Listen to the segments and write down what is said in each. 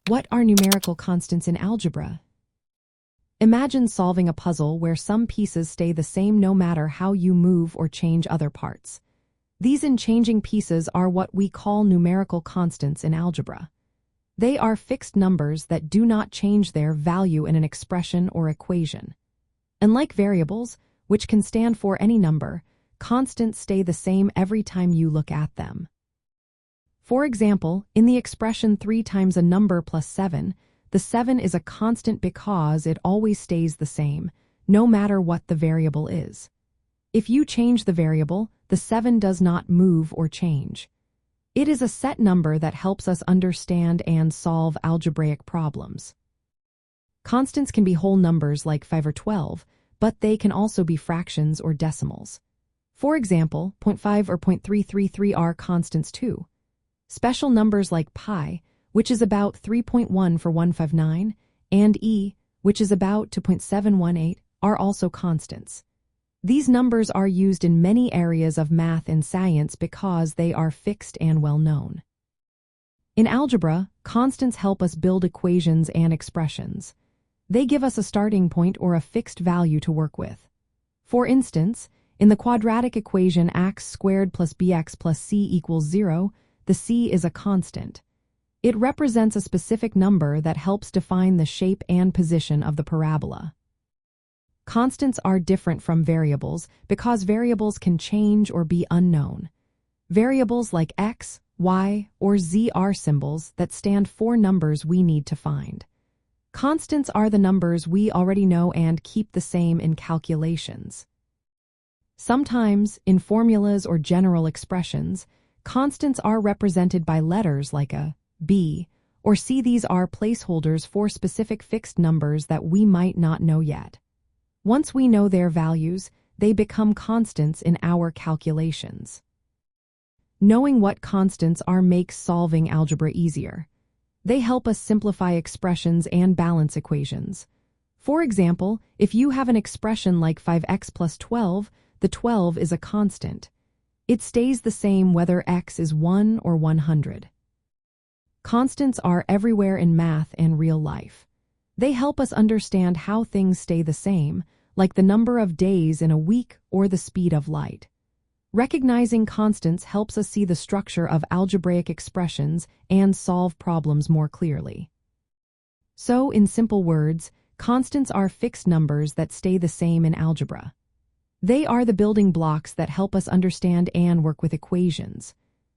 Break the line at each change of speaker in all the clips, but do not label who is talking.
What are numerical constants in algebra? Imagine solving a puzzle where some pieces stay the same no matter how you move or change other parts. These unchanging pieces are what we call numerical constants in algebra. They are fixed numbers that do not change their value in an expression or equation. Unlike variables, which can stand for any number, constants stay the same every time you look at them. For example, in the expression 3 times a number plus 7, the 7 is a constant because it always stays the same, no matter what the variable is. If you change the variable, the 7 does not move or change. It is a set number that helps us understand and solve algebraic problems. Constants can be whole numbers like 5 or 12, but they can also be fractions or decimals. For example, 0.5 or 0.333 are constants too. Special numbers like pi, which is about 3.1 for 159, and e, which is about 2.718, are also constants. These numbers are used in many areas of math and science because they are fixed and well known. In algebra, constants help us build equations and expressions. They give us a starting point or a fixed value to work with. For instance, in the quadratic equation ax squared plus bx plus c equals 0, the c is a constant. It represents a specific number that helps define the shape and position of the parabola. Constants are different from variables because variables can change or be unknown. Variables like x, y, or z are symbols that stand for numbers we need to find. Constants are the numbers we already know and keep the same in calculations. Sometimes, in formulas or general expressions, constants are represented by letters like a b or c. These are placeholders for specific fixed numbers that we might not know yet. Once we know their values, they become constants in our calculations. Knowing what constants are makes solving algebra easier. They help us simplify expressions and balance equations. For example, if you have an expression like 5x plus 12, the 12 is a constant. It stays the same whether x is 1 or 100. Constants are everywhere in math and real life. They help us understand how things stay the same, like the number of days in a week or the speed of light. Recognizing constants helps us see the structure of algebraic expressions and solve problems more clearly. So, in simple words, constants are fixed numbers that stay the same in algebra. They are the building blocks that help us understand and work with equations.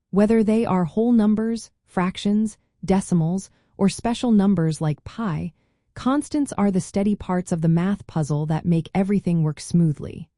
Whether they are whole numbers, fractions, decimals, or special numbers like pi, constants are the steady parts of the math puzzle that make everything work smoothly.